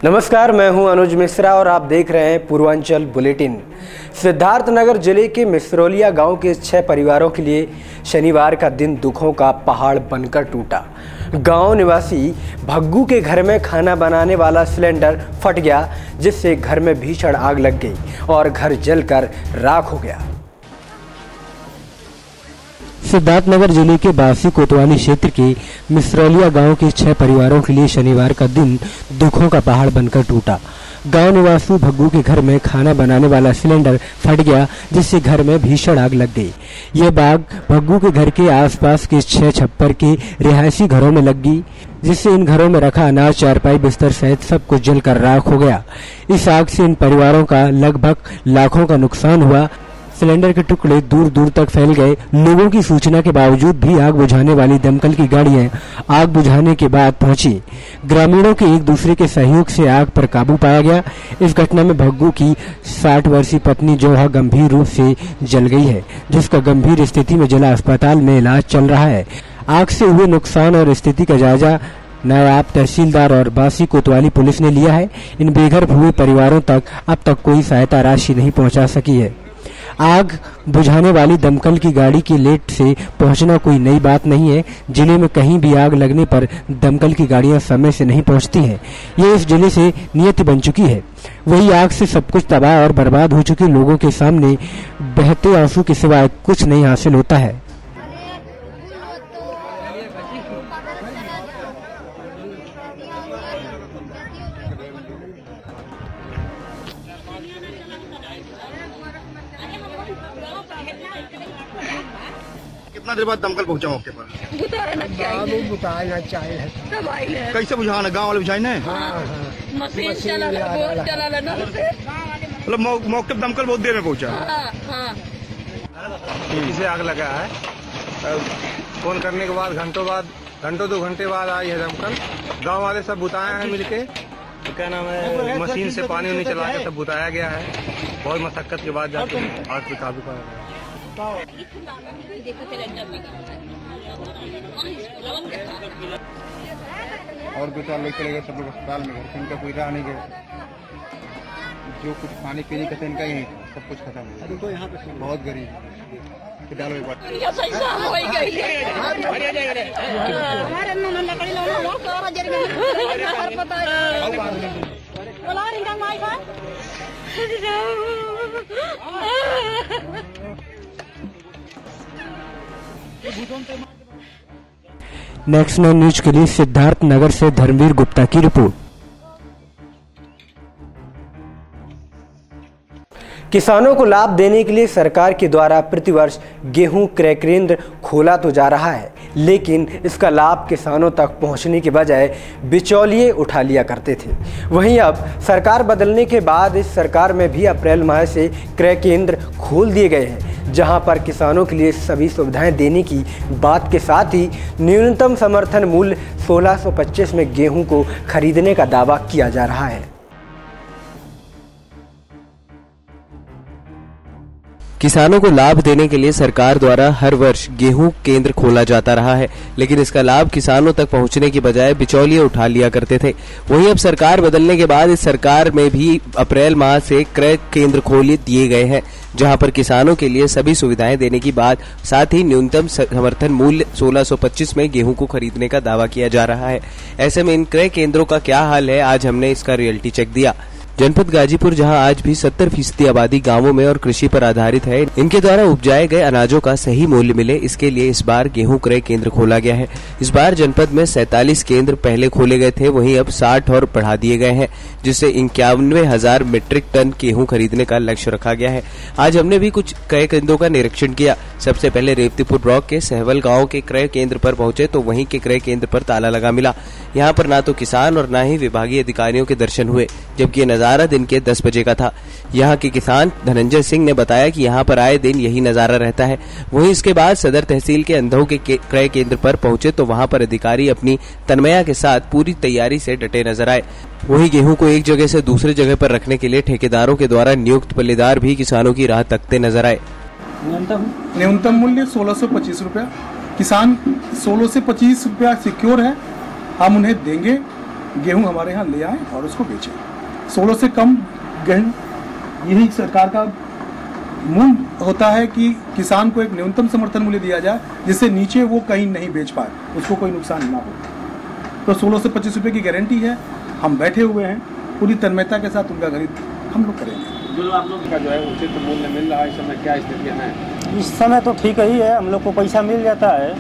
नमस्कार, मैं हूं अनुज मिश्रा और आप देख रहे हैं पूर्वांचल बुलेटिन। सिद्धार्थनगर जिले के मिसरौलिया गांव के 6 परिवारों के लिए शनिवार का दिन दुखों का पहाड़ बनकर टूटा। गांव निवासी भग्गू के घर में खाना बनाने वाला सिलेंडर फट गया, जिससे घर में भीषण आग लग गई और घर जलकर राख हो गया। सिद्धार्थनगर जिले के बासी कोतवाली क्षेत्र के मिसरौलिया गांव के 6 परिवारों के लिए शनिवार का दिन दुखों का पहाड़ बनकर टूटा। गांव निवासी भग्गू के घर में खाना बनाने वाला सिलेंडर फट गया, जिससे घर में भीषण आग लग गई। यह आग भग्गू के घर के आसपास के 6 छप्पर के रिहायशी घरों में लग गई, जिससे इन घरों में रखा अनाज, चारपाई, बिस्तर सहित सब कुछ जलकर राख हो गया। इस आग से इन परिवारों का लगभग लाखों का नुकसान हुआ। सिलेंडर के टुकड़े दूर दूर तक फैल गए। लोगों की सूचना के बावजूद भी आग बुझाने वाली दमकल की गाड़ियां आग बुझाने के बाद पहुंची। ग्रामीणों के एक दूसरे के सहयोग से आग पर काबू पाया गया। इस घटना में भग्गू की 60 वर्षीय पत्नी जोहा गंभीर रूप से जल गई है, जिसका गंभीर स्थिति में जिला अस्पताल में इलाज चल रहा है। आग से हुए नुकसान और स्थिति का जायजा नायब तहसीलदार और बासी कोतवाली पुलिस ने लिया है। इन बेघर हुए परिवारों तक अब तक कोई सहायता राशि नहीं पहुंचा सकी है। आग बुझाने वाली दमकल की गाड़ी के लेट से पहुंचना कोई नई बात नहीं है। जिले में कहीं भी आग लगने पर दमकल की गाड़ियां समय से नहीं पहुंचती हैं। ये इस जिले से नियति बन चुकी है। वही आग से सब कुछ तबाह और बर्बाद हो चुके लोगों के सामने बहते आंसू के सिवाय कुछ नहीं हासिल होता है। कितना देर बाद दमकल पहुंचा मौके पर? बुझाना चाहिए। कैसे बुझाना? गांव वाले बुझाए ना? मशीन चला मतलब मौके पर दमकल बहुत देर में पहुंचा। इसे आग लगा है। फोन करने के बाद घंटों 2 घंटे बाद आई है दमकल। गांव वाले सब बुताए हैं मिलके, तो क्या नाम है, मशीन से पानी उन्हें चला के सब बुताया गया है। बहुत मशक्कत के बाद जाके आग पे काबू पाया गया। और 2-4 लोग चले गए, सब लोग अस्पताल में। घर इनका कोई रहा नहीं गया। जो कुछ खाने पीने का था इनका यही सब कुछ खत्म है। देखो यहाँ पे बहुत गरीब डालो एक बार। नेक्स्ट 9 न्यूज के लिए सिद्धार्थनगर से धर्मवीर गुप्ता की रिपोर्ट। किसानों को लाभ देने के लिए सरकार के द्वारा प्रतिवर्ष गेहूं क्रय केंद्र खोला तो जा रहा है, लेकिन इसका लाभ किसानों तक पहुंचने के बजाय बिचौलिए उठा लिया करते थे। वहीं अब सरकार बदलने के बाद इस सरकार में भी अप्रैल माह से क्रय केंद्र खोल दिए गए हैं, जहां पर किसानों के लिए सभी सुविधाएं देने की बात के साथ ही न्यूनतम समर्थन मूल्य 1625 में गेहूं को खरीदने का दावा किया जा रहा है। किसानों को लाभ देने के लिए सरकार द्वारा हर वर्ष गेहूं केंद्र खोला जाता रहा है, लेकिन इसका लाभ किसानों तक पहुंचने की बजाय बिचौलिए उठा लिया करते थे। वहीं अब सरकार बदलने के बाद इस सरकार में भी अप्रैल माह से क्रय केंद्र खोल दिए गए हैं, जहां पर किसानों के लिए सभी सुविधाएं देने की बात, साथ ही न्यूनतम समर्थन मूल्य 1625 में गेहूं को खरीदने का दावा किया जा रहा है। ऐसे में इन क्रय केंद्रों का क्या हाल है, आज हमने इसका रियलिटी चेक दिया। जनपद गाजीपुर, जहां आज भी 70% आबादी गांवों में और कृषि पर आधारित है, इनके द्वारा उपजाए गए अनाजों का सही मूल्य मिले, इसके लिए इस बार गेहूं क्रय केंद्र खोला गया है। इस बार जनपद में 47 केंद्र पहले खोले गए थे, वहीं अब 60 और बढ़ा दिए गए हैं, जिससे 91,000 मीट्रिक टन गेहूं खरीदने का लक्ष्य रखा गया है। आज हमने भी कुछ क्रय केंद्रों का निरीक्षण किया। सबसे पहले रेवतीपुर ब्लॉक के सहवल गाँव के क्रय केंद्र पर पहुंचे तो वहीं के क्रय केंद्र पर ताला लगा मिला। यहाँ पर न तो किसान और न ही विभागीय अधिकारियों के दर्शन हुए, जबकि ये नजारा दिन के 10 बजे का था। यहाँ के किसान धनंजय सिंह ने बताया कि यहाँ पर आए दिन यही नजारा रहता है। वहीं इसके बाद सदर तहसील के अंधों के क्रय केंद्र पर पहुंचे तो वहाँ पर अधिकारी अपनी तन्मया के साथ पूरी तैयारी से डटे नजर आए। वहीं गेहूं को एक जगह से दूसरी जगह पर रखने के लिए ठेकेदारों के द्वारा नियुक्त पल्लेदार भी किसानों की राह तकते नजर आए। न्यूनतम मूल्य 1625 रुपया। किसान 16 से 25 रुपया सिक्योर है, हम उन्हें देंगे। गेहूं हमारे यहाँ ले आएं और उसको बेचें। 16 से कम गेहूं, यही सरकार का मूल होता है कि किसान को एक न्यूनतम समर्थन मूल्य दिया जाए जिससे नीचे वो कहीं नहीं बेच पाए, उसको कोई नुकसान ना हो। तो 16 से 25 रुपये की गारंटी है। हम बैठे हुए हैं, पूरी तन्मयता के साथ उनका खरीद हम लोग करेंगे। जो आप लोग का जो है उचित मूल्य मिल रहा है, इस समय क्या स्थितियाँ हैं? इस समय तो ठीक ही है, हम लोग को पैसा मिल जाता है।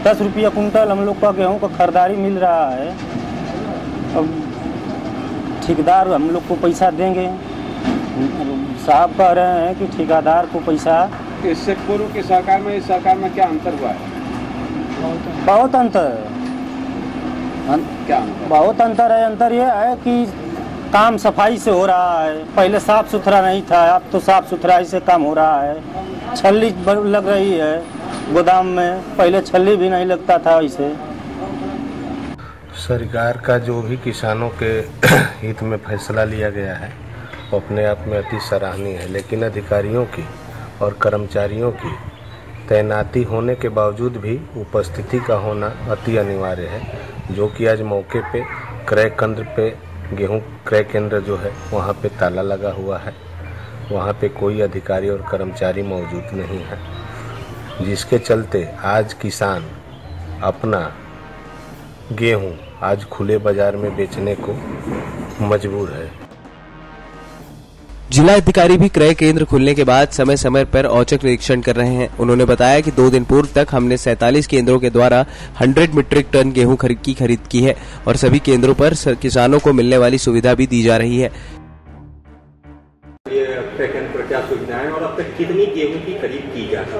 10 रुपया कुंटल हम लोग का गेहूँ का खरीदारी मिल रहा है। अब ठेकेदार हम लोग को पैसा देंगे, साहब कह रहे हैं कि ठेकेदार को पैसा। इससे पूर्व की सरकार में इस सरकार में क्या अंतर हुआ है? बहुत अंतर है। क्या अंतर? बहुत अंतर है। अंतर ये है कि काम सफाई से हो रहा है, पहले साफ सुथरा नहीं था, अब तो साफ सुथराई से काम हो रहा है। छल्ली लग रही है गोदाम में, पहले छल्ली भी नहीं लगता था ऐसे। सरकार का जो भी किसानों के हित में फैसला लिया गया है वो अपने आप में अति सराहनीय है, लेकिन अधिकारियों की और कर्मचारियों की तैनाती होने के बावजूद भी उपस्थिति का होना अति अनिवार्य है, जो कि आज मौके पे क्रय केंद्र पे गेहूं क्रय केंद्र जो है वहाँ पे ताला लगा हुआ है, वहाँ पे कोई अधिकारी और कर्मचारी मौजूद नहीं है, जिसके चलते आज किसान अपना गेहूं आज खुले बाजार में बेचने को मजबूर है। जिला अधिकारी भी क्रय केंद्र खुलने के बाद समय समय पर औचक निरीक्षण कर रहे हैं। उन्होंने बताया कि 2 दिन पूर्व तक हमने 47 केंद्रों के द्वारा 100 मीट्रिक टन गेहूं की खरीद की है और सभी केंद्रों पर किसानों को मिलने वाली सुविधा भी दी जा रही है। ये क्रय केंद्र पर क्या सुविधाएं और अब तक कितनी गेहूं की खरीद की जा रही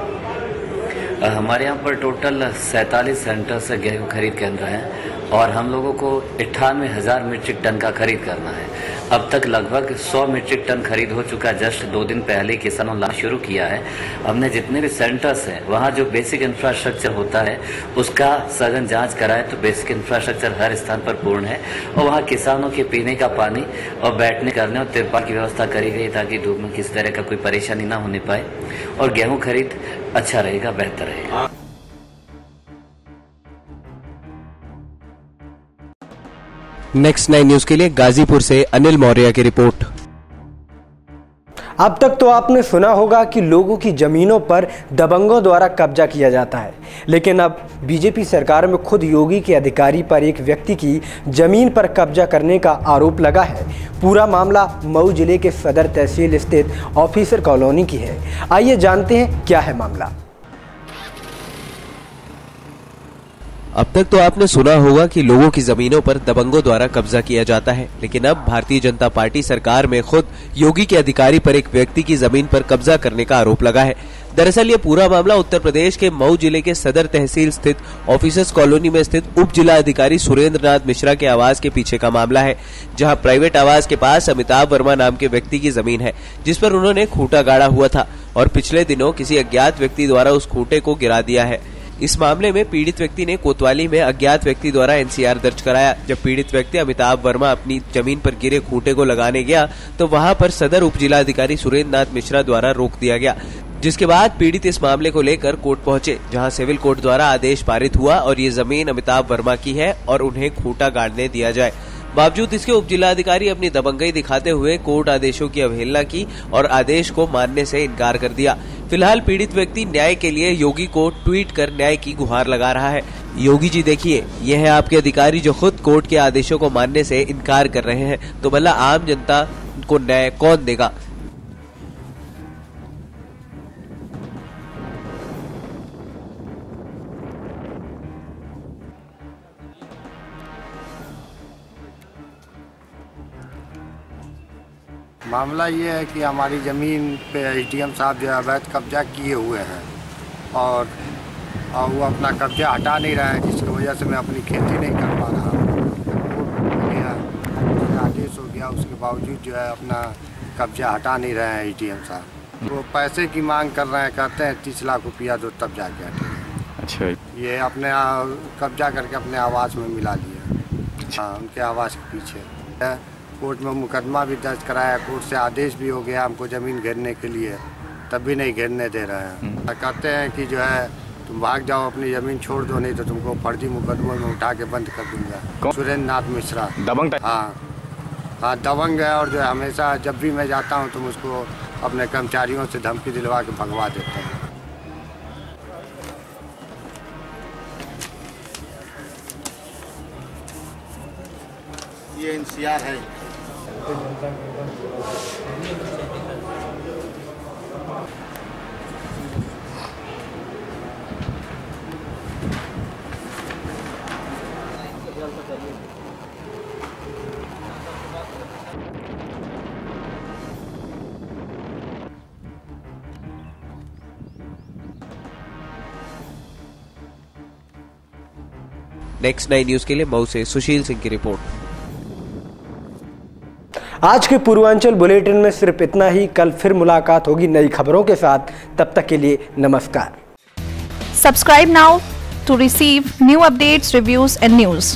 है? हमारे यहाँ पर टोटल 47 सेंटर से गेहूं खरीद केंद्र हैं और हम लोगों को 98,000 मीट्रिक टन का खरीद करना है। अब तक लगभग 100 मीट्रिक टन खरीद हो चुका है। जस्ट 2 दिन पहले किसानों लाना शुरू किया है। हमने जितने भी सेंटर्स हैं वहाँ जो बेसिक इंफ्रास्ट्रक्चर होता है उसका सघन जांच कराए तो बेसिक इंफ्रास्ट्रक्चर हर स्थान पर पूर्ण है और वहाँ किसानों के पीने का पानी और बैठने करने और तिरपाल की व्यवस्था करी गई ताकि धूप में किसी तरह का कोई परेशानी ना होने पाए और गेहूँ खरीद अच्छा रहेगा, बेहतर रहेगा। नेक्स्ट 9 न्यूज के लिए गाजीपुर से अनिल मौर्य की रिपोर्ट। अब तक तो आपने सुना होगा कि लोगों की जमीनों पर दबंगों द्वारा कब्जा किया जाता है, लेकिन अब बीजेपी सरकार में खुद योगी के अधिकारी पर एक व्यक्ति की जमीन पर कब्जा करने का आरोप लगा है। पूरा मामला मऊ जिले के सदर तहसील स्थित ऑफिसर कॉलोनी की है। आइए जानते हैं क्या है मामला। अब तक तो आपने सुना होगा कि लोगों की जमीनों पर दबंगों द्वारा कब्जा किया जाता है, लेकिन अब भारतीय जनता पार्टी सरकार में खुद योगी के अधिकारी पर एक व्यक्ति की जमीन पर कब्जा करने का आरोप लगा है। दरअसल ये पूरा मामला उत्तर प्रदेश के मऊ जिले के सदर तहसील स्थित ऑफिसर्स कॉलोनी में स्थित उप जिला अधिकारी सुरेंद्र नाथ मिश्रा के आवास के पीछे का मामला है, जहां प्राइवेट आवास के पास अमिताभ वर्मा नाम के व्यक्ति की जमीन है, जिस पर उन्होंने खूंटा गाड़ा हुआ था और पिछले दिनों किसी अज्ञात व्यक्ति द्वारा उस खूंटे को गिरा दिया है। इस मामले में पीड़ित व्यक्ति ने कोतवाली में अज्ञात व्यक्ति द्वारा एनसीआर दर्ज कराया। जब पीड़ित व्यक्ति अमिताभ वर्मा अपनी जमीन पर गिरे खूंटे को लगाने गया तो वहां पर सदर उप जिला अधिकारी सुरेंद्र नाथ मिश्रा द्वारा रोक दिया गया, जिसके बाद पीड़ित इस मामले को लेकर कोर्ट पहुंचे, जहां सिविल कोर्ट द्वारा आदेश पारित हुआ और ये जमीन अमिताभ वर्मा की है और उन्हें खूंटा गाड़ने दिया जाए। बावजूद इसके उप जिलाधिकारी अपनी दबंगई दिखाते हुए कोर्ट आदेशों की अवहेलना की और आदेश को मानने से इनकार कर दिया। फिलहाल पीड़ित व्यक्ति न्याय के लिए योगी को ट्वीट कर न्याय की गुहार लगा रहा है। योगी जी देखिए, यह है आपके अधिकारी जो खुद कोर्ट के आदेशों को मानने से इनकार कर रहे हैं, तो भला आम जनता को न्याय कौन देगा। मामला ये है कि हमारी ज़मीन पे एसडीएम साहब जो है अवैध कब्जा किए हुए हैं और वो अपना कब्जा हटा नहीं रहे हैं, जिसकी वजह से मैं अपनी खेती नहीं कर पा रहा हूँ। आदेश हो गया, उसके बावजूद जो है अपना कब्जा हटा नहीं रहे हैं एसडीएम साहब। वो पैसे की मांग कर रहे हैं, कहते हैं 30 लाख रुपया दो तब जाके हटेंगे। अच्छा, ये अपने कब्जा करके अपने आवास में मिला लिया। हाँ, उनके आवास के पीछे कोर्ट में मुकदमा भी दर्ज कराया, कोर्ट से आदेश भी हो गया हमको ज़मीन घेरने के लिए, तब भी नहीं घेरने दे रहे हैं। कहते हैं कि जो है तुम भाग जाओ, अपनी ज़मीन छोड़ दो, नहीं तो तुमको फर्जी मुकदमों में उठा के बंद कर दूंगा। सुरेंद्र नाथ मिश्रा दबंग। हाँ दबंग है, और जो है हमेशा जब भी मैं जाता हूँ तो मुझको अपने कर्मचारियों से धमकी दिलवा के भगवा देते हैं। ये एनसीआर है। नेक्स्ट 9 न्यूज के लिए मऊ से सुशील सिंह की रिपोर्ट। आज के पूर्वांचल बुलेटिन में सिर्फ इतना ही। कल फिर मुलाकात होगी नई खबरों के साथ। तब तक के लिए नमस्कार। Subscribe now to receive new updates, reviews and news.